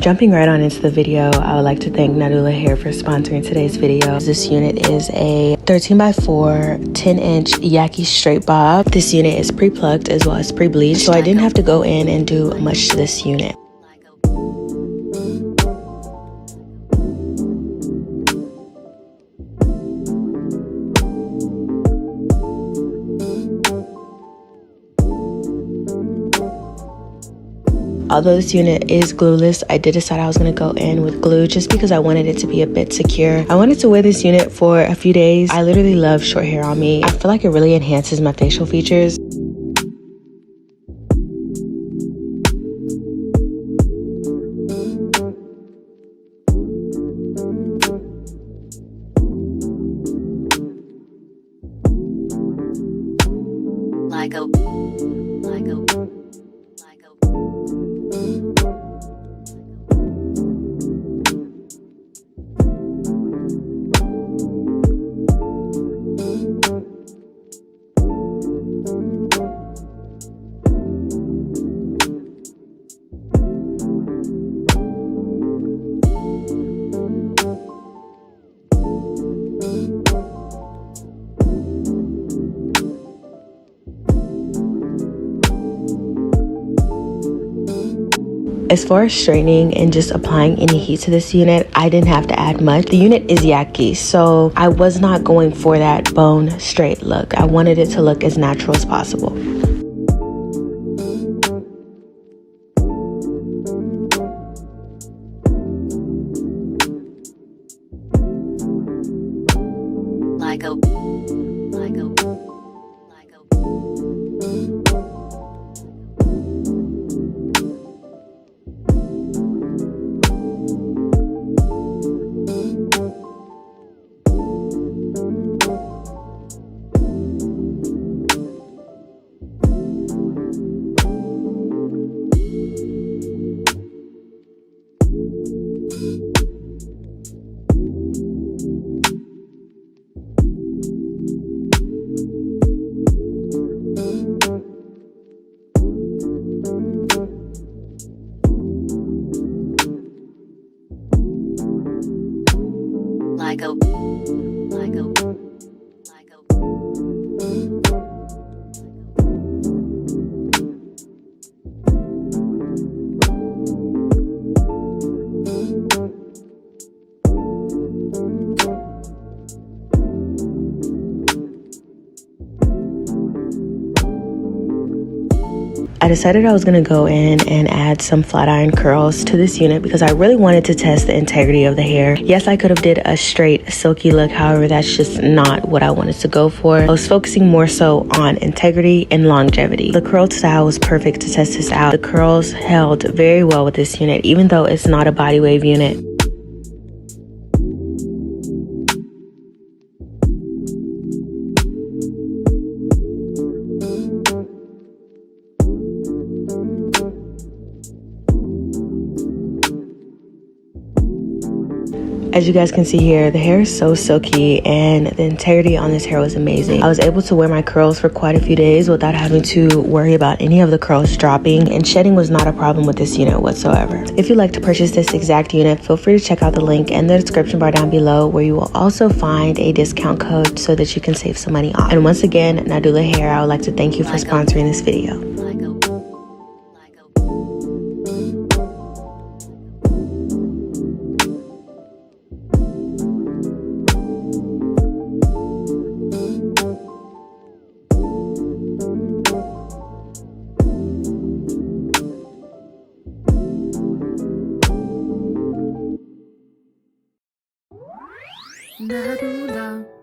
Jumping right on into the video, I would like to thank Nadula Hair for sponsoring today's video. This unit is a 13x4 10-inch Yaki straight bob. This unit is pre-plucked as well as pre-bleached, so I didn't have to go in and do much to this unit. Although this unit is glueless, I did decide I was going to go in with glue just because I wanted it to be a bit secure. I wanted to wear this unit for a few days. I literally love short hair on me. I feel like it really enhances my facial features. As far as straightening and just applying any heat to this unit, I didn't have to add much. The unit is Yaki, so I was not going for that bone straight look. I wanted it to look as natural as possible. I decided I was going to go in and add some flat iron curls to this unit because I really wanted to test the integrity of the hair. Yes, I could have did a straight silky look, however, that's just not what I wanted to go for. I was focusing more so on integrity and longevity. The curl style was perfect to test this out. The curls held very well with this unit, even though it's not a body wave unit. As you guys can see here, the hair is so silky and the integrity on this hair was amazing. I was able to wear my curls for quite a few days without having to worry about any of the curls dropping, and shedding was not a problem with this unit whatsoever. If you'd like to purchase this exact unit, feel free to check out the link in the description bar down below, where you will also find a discount code so that you can save some money off. And once again, Nadula Hair, I would like to thank you for sponsoring this video. Nadula.